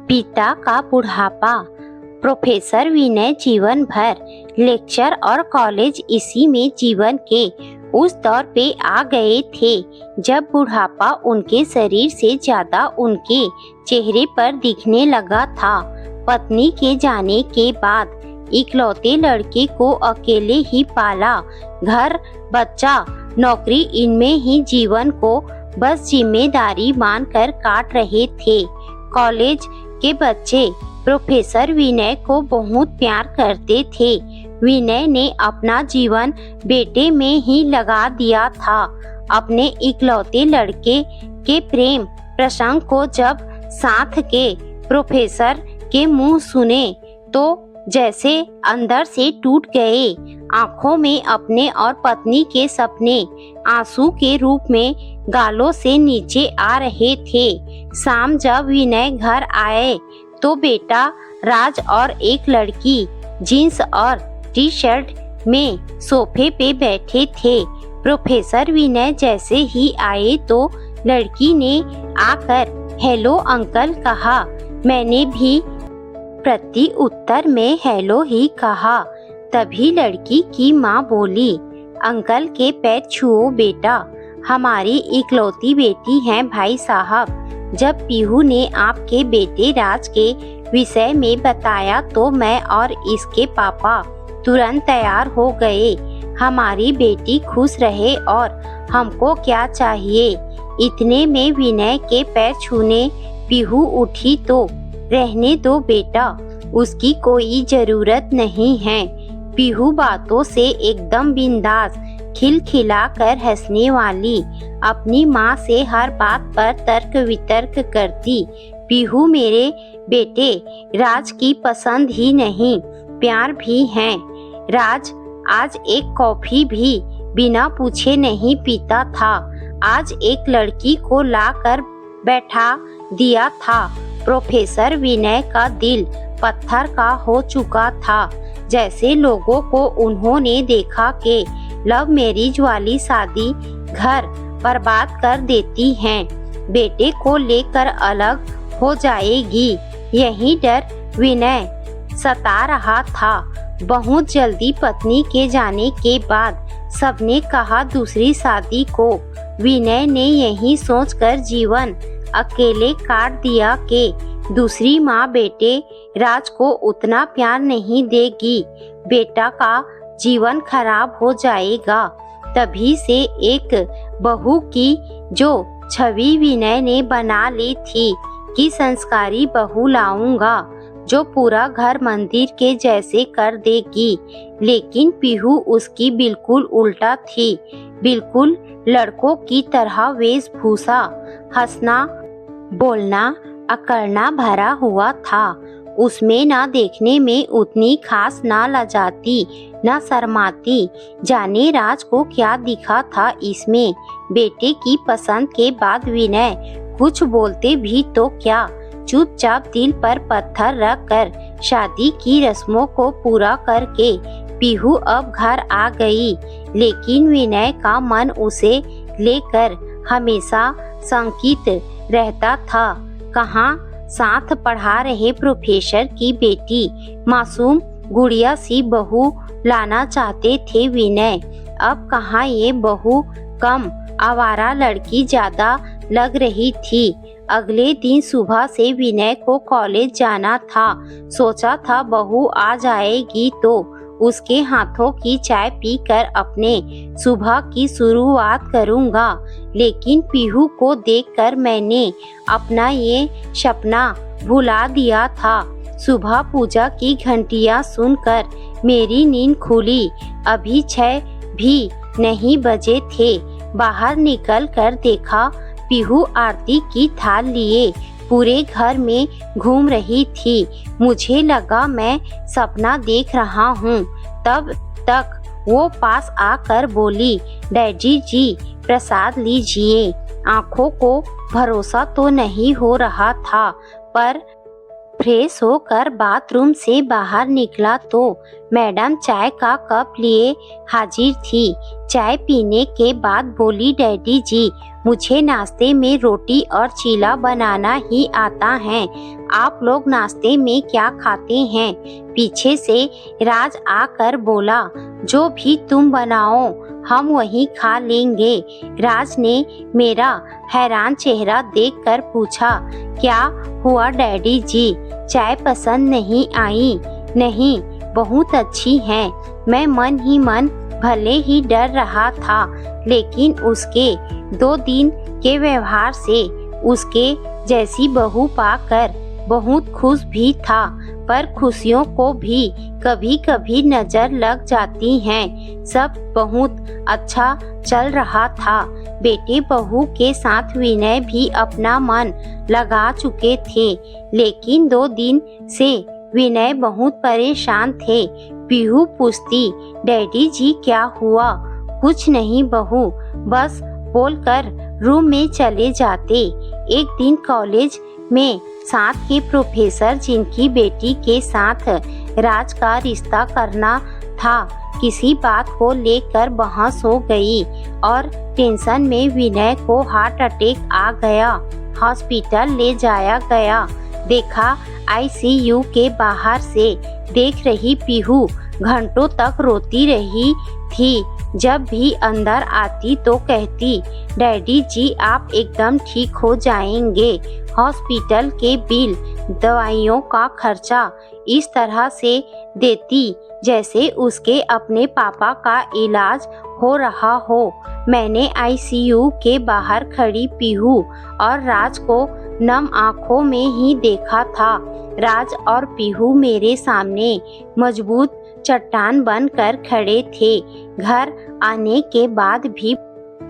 पिता का बुढ़ापा। प्रोफेसर विनय जीवन भर लेक्चर और कॉलेज इसी में जीवन के उस दौर पे आ गए थे जब बुढ़ापा उनके शरीर से ज्यादा उनके चेहरे पर दिखने लगा था। पत्नी के जाने के बाद इकलौते लड़के को अकेले ही पाला। घर, बच्चा, नौकरी, इनमें ही जीवन को बस जिम्मेदारी मानकर काट रहे थे। कॉलेज के बच्चे प्रोफेसर विनय को बहुत प्यार करते थे। विनय ने अपना जीवन बेटे में ही लगा दिया था। अपने इकलौते लड़के के प्रेम प्रसंग को जब साथ के प्रोफेसर के मुंह सुने तो जैसे अंदर से टूट गए। आंखों में अपने और पत्नी के सपने आंसू के रूप में गालों से नीचे आ रहे थे। शाम जब विनय घर आए तो बेटा राज और एक लड़की जीन्स और टी शर्ट में सोफे पे बैठे थे। प्रोफेसर विनय जैसे ही आए तो लड़की ने आकर हेलो अंकल कहा। मैंने भी प्रति उत्तर में हेलो ही कहा। तभी लड़की की माँ बोली, अंकल के पैर छुओ बेटा, हमारी इकलौती बेटी हैं भाई साहब। जब पीहू ने आपके बेटे राज के विषय में बताया तो मैं और इसके पापा तुरंत तैयार हो गए। हमारी बेटी खुश रहे और हमको क्या चाहिए। इतने में विनय के पैर छूने पीहू उठी तो रहने दो बेटा, उसकी कोई जरूरत नहीं है। पीहू बातों से एकदम बिंदास, खिलखिला कर हंसने वाली, अपनी माँ से हर बात पर तर्क वितर्क करती। पीहू मेरे बेटे राज की पसंद ही नहीं, प्यार भी है। राज आज एक कॉफी भी बिना पूछे नहीं पीता था। आज एक लड़की को लाकर बैठा दिया था। प्रोफेसर विनय का दिल पत्थर का हो चुका था। जैसे लोगों को उन्होंने देखा कि लव मैरिज वाली शादी घर बर्बाद कर देती हैं, बेटे को लेकर अलग हो जाएगी, यही डर विनय सता रहा था। बहुत जल्दी पत्नी के जाने के बाद सबने कहा दूसरी शादी को। विनय ने यही सोचकर जीवन अकेले काट दिया कि दूसरी माँ बेटे राज को उतना प्यार नहीं देगी, बेटा का जीवन खराब हो जाएगा। तभी से एक बहू की जो छवि विनय ने बना ली थी कि संस्कारी बहू लाऊंगा जो पूरा घर मंदिर के जैसे कर देगी। लेकिन पीहू उसकी बिल्कुल उल्टा थी। बिल्कुल लड़कों की तरह वेशभूषा, हंसना, बोलना, अकड़ना भरा हुआ था। उसमें ना देखने में उतनी खास, ना लजाती, ना शर्माती। जाने राज को क्या दिखा था इसमें। बेटे की पसंद के बाद विनय कुछ बोलते भी तो क्या, चुपचाप दिल पर पत्थर रख कर शादी की रस्मों को पूरा करके पीहू अब घर आ गई। लेकिन विनय का मन उसे लेकर हमेशा शंकित रहता था। कहाँ साथ पढ़ा रहे प्रोफेसर की बेटी, मासूम गुड़िया सी बहू लाना चाहते थे विनय। अब कहाँ ये बहू कम आवारा लड़की ज्यादा लग रही थी। अगले दिन सुबह से विनय को कॉलेज जाना था। सोचा था बहू आ जाएगी तो उसके हाथों की चाय पीकर अपने सुबह की शुरुआत करूंगा। लेकिन पीहू को देखकर मैंने अपना ये सपना भुला दिया था। सुबह पूजा की घंटियां सुनकर मेरी नींद खुली। अभी 6 भी नहीं बजे थे। बाहर निकल कर देखा पीहू आरती की थाल लिए पूरे घर में घूम रही थी। मुझे लगा मैं सपना देख रहा हूँ। तब तक वो पास आकर बोली, डैडी जी प्रसाद लीजिए। आंखों को भरोसा तो नहीं हो रहा था पर फ्रेश होकर बाथरूम से बाहर निकला तो मैडम चाय का कप लिए हाजिर थी। चाय पीने के बाद बोली, डैडी जी, मुझे नाश्ते में रोटी और चीला बनाना ही आता है। आप लोग नाश्ते में क्या खाते हैं? पीछे से राज आकर बोला, जो भी तुम बनाओ हम वही खा लेंगे। राज ने मेरा हैरान चेहरा देखकर पूछा, क्या हुआ डैडी जी, चाय पसंद नहीं आई? नहीं, बहुत अच्छी है। मैं मन ही मन भले ही डर रहा था, लेकिन उसके 2 दिन के व्यवहार से उसके जैसी बहू पाकर बहुत खुश भी था। पर खुशियों को भी कभी कभी नजर लग जाती हैं। सब बहुत अच्छा चल रहा था। बेटे बहू के साथ विनय भी अपना मन लगा चुके थे, लेकिन 2 दिन से विनय बहुत परेशान थे। पीहू पूछती, डैडी जी क्या हुआ? कुछ नहीं बहू, बस बोलकर रूम में चले जाते। एक दिन कॉलेज में साथ के प्रोफेसर, जिनकी बेटी के साथ राज का रिश्ता करना था, किसी बात को लेकर बहस हो गई और टेंशन में विनय को हार्ट अटैक आ गया। हॉस्पिटल ले जाया गया। देखा आईसीयू के बाहर से देख रही पीहू घंटों तक रोती रही थी। जब भी अंदर आती तो कहती, डैडी जी आप एकदम ठीक हो जाएंगे। हॉस्पिटल के बिल, दवाइयों का खर्चा इस तरह से देती जैसे उसके अपने पापा का इलाज हो रहा हो। मैंने आईसीयू के बाहर खड़ी पीहू और राज को नम आंखों में ही देखा था। राज और पीहू मेरे सामने मजबूत चट्टान बनकर खड़े थे। घर आने के बाद भी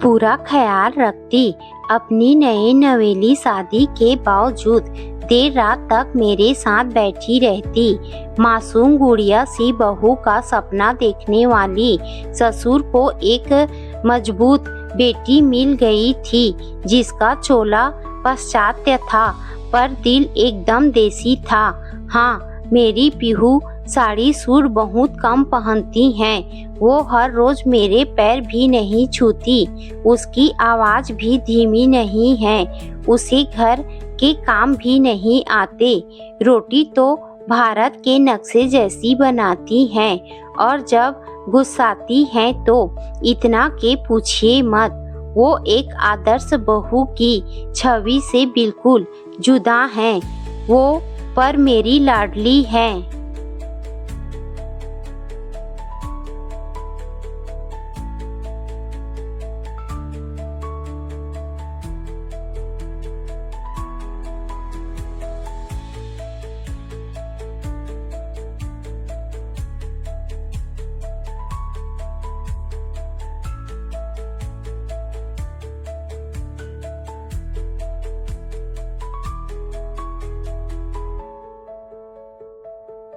पूरा ख्याल रखती। अपनी नई नवेली शादी के बावजूद देर रात तक मेरे साथ बैठी रहती। मासूम गुड़िया सी बहू का सपना देखने वाली ससुर को एक मजबूत बेटी मिल गई थी, जिसका चोला पाश्चात्य था पर दिल एकदम देसी था। हाँ, मेरी पीहू साड़ी सूट बहुत कम पहनती हैं। वो हर रोज मेरे पैर भी नहीं छूती। उसकी आवाज भी धीमी नहीं है। उसे घर के काम भी नहीं आते। रोटी तो भारत के नक्शे जैसी बनाती हैं और जब गुस्साती हैं तो इतना के पूछिए मत। वो एक आदर्श बहू की छवि से बिल्कुल जुदा हैं। वो पर मेरी लाडली है।